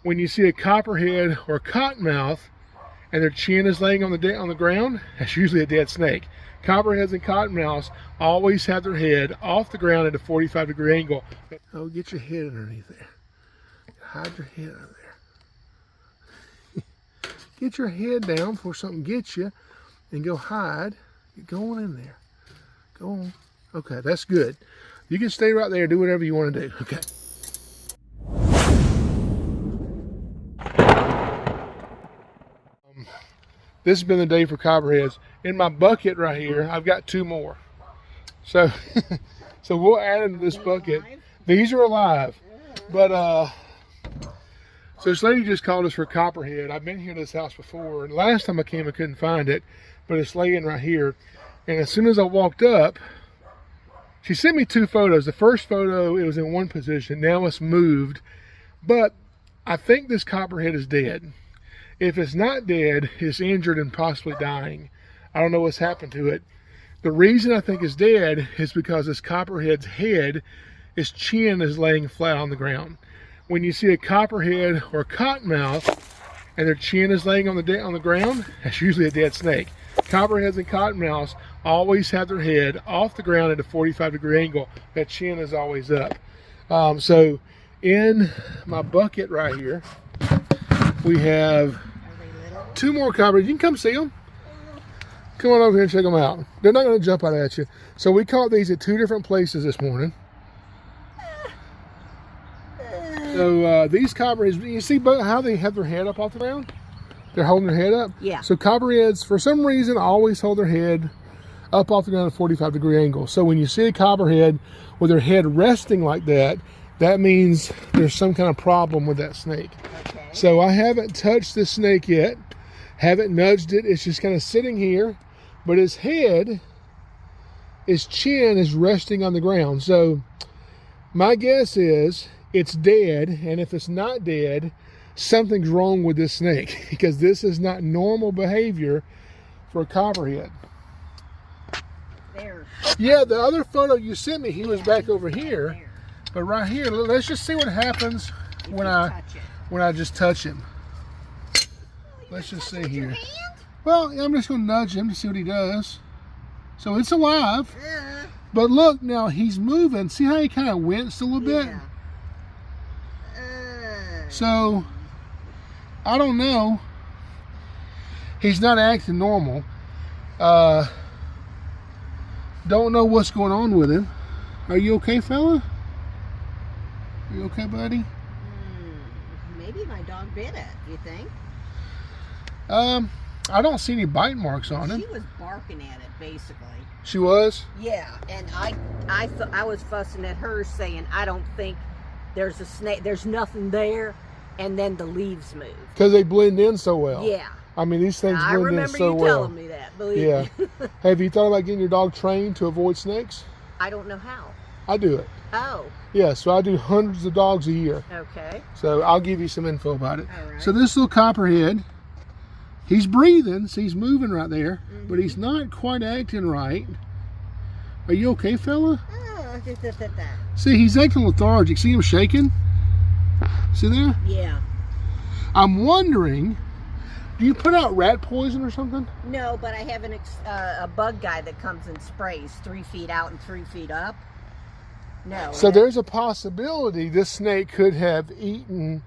when you see a copperhead or cottonmouth and their chin is laying on the ground, that's usually a dead snake. Copperheads and cottonmouths always have their head off the ground at a 45-degree angle. Oh, get your head underneath there. Hide your head under there. Get your head down before something gets you, and go hide. Go on in there. Go on. Okay, that's good. You can stay right there, do whatever you want to do. Okay. This has been the day for copperheads. In my bucket right here, I've got 2 more. So, so we'll add them to this bucket. These are alive, but so this lady just called us for copperhead. I've been here to this house before, and last time I came, I couldn't find it, but it's laying right here. And as soon as I walked up, she sent me 2 photos. The first photo, it was in one position. Now it's moved, but I think this copperhead is dead. If it's not dead, it's injured and possibly dying. I don't know what's happened to it. The reason I think it's dead is because this copperhead's head, its chin is laying flat on the ground. When you see a copperhead or cottonmouth and their chin is laying on the ground, that's usually a dead snake. Copperheads and cottonmouths always have their head off the ground at a 45-degree angle. That chin is always up. So in my bucket right here, we have 2 more copperheads. You can come see them. Come on over here and check them out. They're not going to jump out at you. So we caught these at 2 different places this morning. So these copperheads, you see how they have their head up off the ground? They're holding their head up? Yeah. So copperheads, for some reason, always hold their head up off the ground at a 45-degree angle. So when you see a copperhead with their head resting like that, that means there's some kind of problem with that snake. Okay. So I haven't touched this snake yet, haven't nudged it. It's just kind of sitting here, but his head, his chin is resting on the ground. So my guess is it's dead, and if it's not dead, something's wrong with this snake, because this is not normal behavior for a copperhead. There. Yeah, the other photo you sent me, he was back over here. There. But right here, let's just see what happens when I just touch him. Let's just see here. Well, I'm just going to nudge him to see what he does. So it's alive. But look, now he's moving. See how he kind of winced a little bit? So, I don't know. He's not acting normal. Don't know what's going on with him. Are you okay, fella? Are you okay, buddy? Maybe my dog bit it, you think? I don't see any bite marks on him. She was barking at it, basically. She was? Yeah, and I was fussing at her saying, I don't think there's a snake, there's nothing there, and then the leaves move. Because they blend in so well. Yeah. I mean, these things blend in so well. I remember you telling me that, believe me. Have you thought about getting your dog trained to avoid snakes? I don't know how. I do it. Oh. Yeah, so I do hundreds of dogs a year. Okay. So I'll give you some info about it. All right. So this little copperhead, he's breathing, see he's moving right there, but he's not quite acting right. Are you okay, fella? Oh, See, he's acting lethargic. See him shaking? See there? Yeah. I'm wondering, do you put out rat poison or something? No, but I have a bug guy that comes and sprays 3 feet out and 3 feet up. No. So there's a possibility this snake could have eaten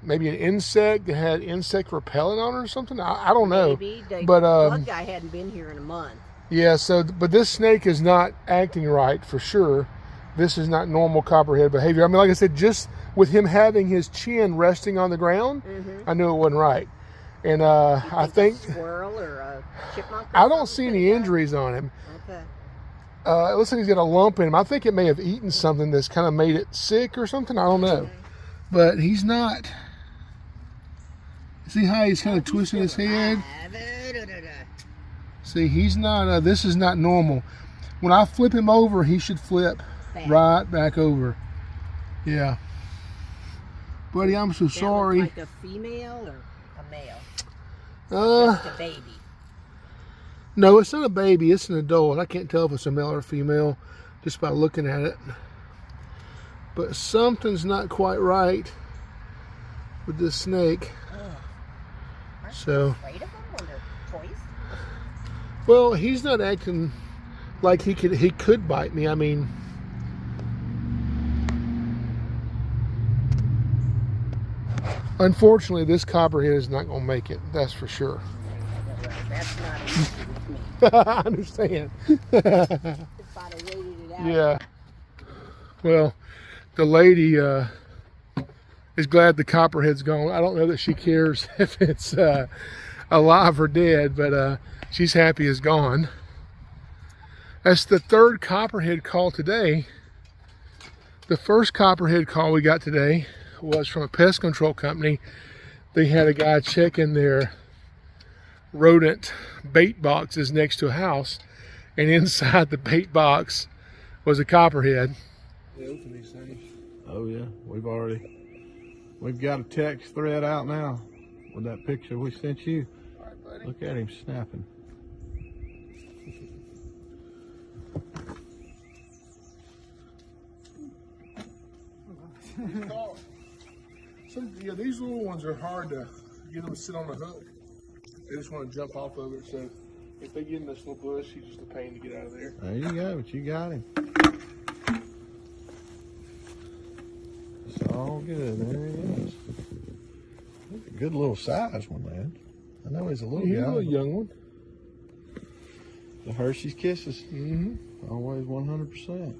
maybe an insect that had insect repellent on it or something. I don't know. Maybe. The but bug guy hadn't been here in a month. Yeah, so, but this snake is not acting right for sure. This is not normal copperhead behavior. I mean, like I said, just with him having his chin resting on the ground, I knew it wasn't right. And I think a squirrel or a chipmunk. I don't see any injuries on him. Okay. It looks like he's got a lump in him. I think it may have eaten something that's kind of made it sick or something. I don't know. Okay. But he's not. See how he's kind of twisting his head? See, he's not, this is not normal. When I flip him over, he should flip right back over. Yeah. Buddy, I'm so sorry. Like a female or a male? Just a baby. No, it's not a baby. It's an adult. I can't tell if it's a male or female just by looking at it. But something's not quite right. with this snake. Aren't So, you afraid of them when they're poised? well, he's not acting like he could bite me. I mean, unfortunately, this copperhead is not going to make it. That's for sure. Well, that's not an issue with me. I understand. If I'd have waited it out. Yeah. Well, the lady is glad the copperhead's gone. I don't know that she cares if it's alive or dead, but she's happy it's gone. That's the third copperhead call today. The first copperhead call we got today was from a pest control company. They had a guy checking their rodent bait boxes next to a house, and inside the bait box was a copperhead. Open these things. Oh yeah, we've got a text thread out now with that picture we sent you. All right, buddy. Look at him snapping. Yeah, these little ones are hard to get them to sit on the hook. They just want to jump off of it. So if they get in this little bush, he's just a pain to get out of there. There you go, but you got him. It's all good. There he is. A good little size one, man. I know he's a little He's guy. a little young one. The Hershey's Kisses. Mm-hmm. Always 100%.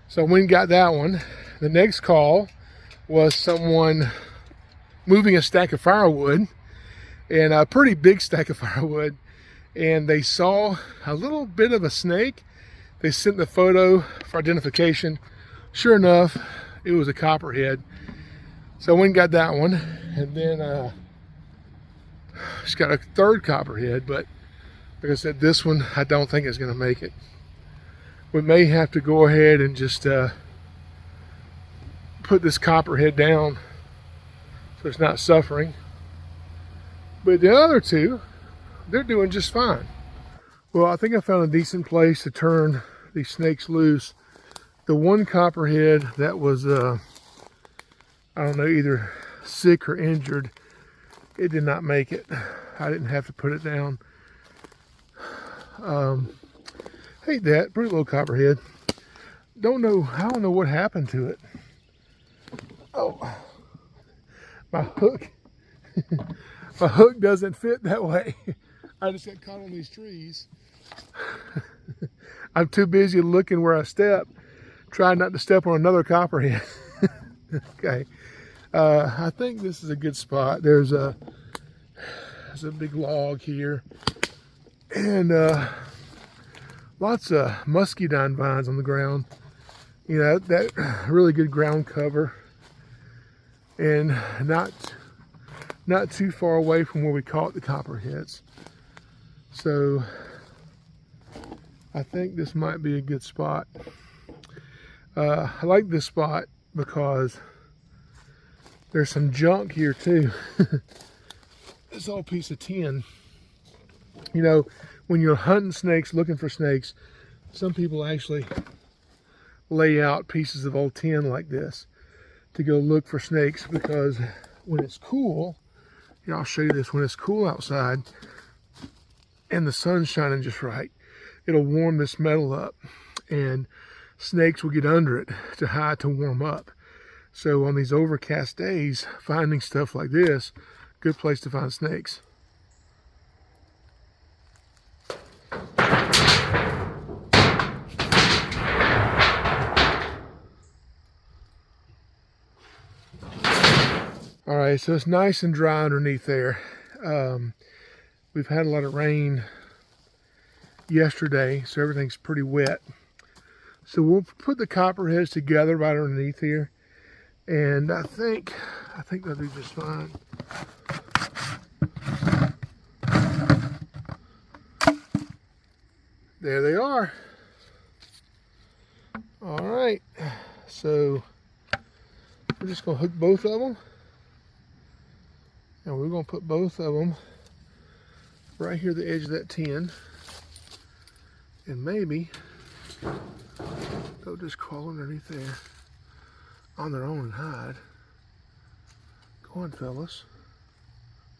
So when we got that one, the next call was someone moving a stack of firewood, and a pretty big stack of firewood, and they saw a little bit of a snake. They sent the photo for identification. Sure enough, it was a copperhead. So we got that one, and then she's got a third copperhead, but like I said, this one I don't think is going to make it. We may have to go ahead and just put this copperhead down so it's not suffering. But the other two, they're doing just fine. Well, I think I found a decent place to turn these snakes loose. The one copperhead that was, I don't know, either sick or injured, it did not make it. I didn't have to put it down. Hate that, pretty little copperhead. I don't know what happened to it. Oh, my hook. My hook doesn't fit that way. I just got caught on these trees. I'm too busy looking where I step, trying not to step on another copperhead. Okay. I think this is a good spot. There's a big log here, and lots of muscadine vines on the ground. You know, that really good ground cover, and not too far away from where we caught the copperheads. So I think this might be a good spot. I like this spot because there's some junk here too. This old piece of tin. You know, when you're hunting snakes, looking for snakes, some people actually lay out pieces of old tin like this to go look for snakes, because when it's cool, here, I'll show you this, when it's cool outside and the sun's shining just right, it'll warm this metal up, and snakes will get under it to hide, to warm up. So on these overcast days, finding stuff like this, good place to find snakes. All right, so it's nice and dry underneath there. We've had a lot of rain yesterday, so everything's pretty wet. So we'll put the copperheads together right underneath here, and I think they'll do just fine. There they are. All right, so we're just gonna hook both of them, and we're gonna put both of them right here at the edge of that tin, and maybe they'll just crawl underneath there on their own and hide. Go on, fellas.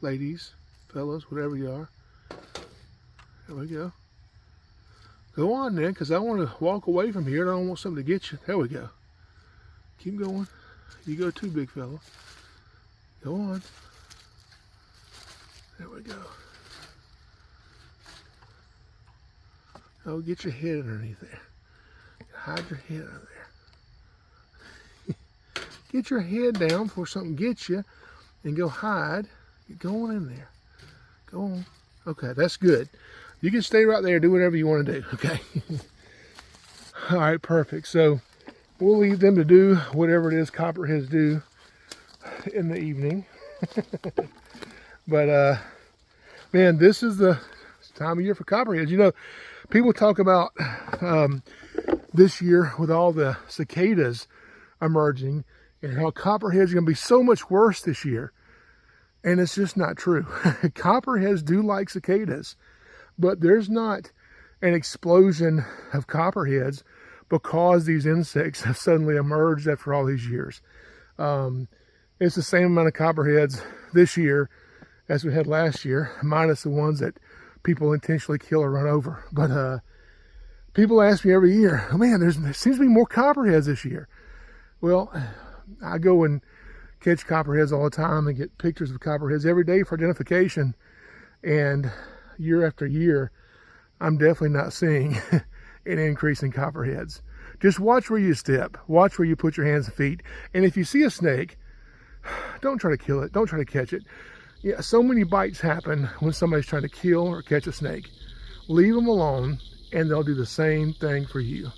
Ladies, fellas, whatever you are. There we go. Go on then, because I want to walk away from here. I don't want something to get you. There we go. Keep going. You go too, big fella. Go on. There we go. Oh, get your head underneath there. Hide your head under there. Get your head down before something gets you, and go hide. Get going in there. Go on. Okay, that's good. You can stay right there, do whatever you want to do, okay? All right, perfect. So we'll leave them to do whatever it is Copperheads do in the evening. But, man, this is the time of year for Copperheads. You know, people talk about this year with all the cicadas emerging and how Copperheads are going to be so much worse this year. And it's just not true. Copperheads do like cicadas, but there's not an explosion of Copperheads because these insects have suddenly emerged after all these years. It's the same amount of Copperheads this year as we had last year, minus the ones that people intentionally kill or run over. But people ask me every year, oh man, there seems to be more Copperheads this year. Well, I go and catch Copperheads all the time and get pictures of Copperheads every day for identification. And year after year, I'm definitely not seeing an increase in Copperheads. Just watch where you step. Watch where you put your hands and feet. And if you see a snake, don't try to kill it. Don't try to catch it. Yeah, so many bites happen when somebody's trying to kill or catch a snake. Leave them alone, and they'll do the same thing for you.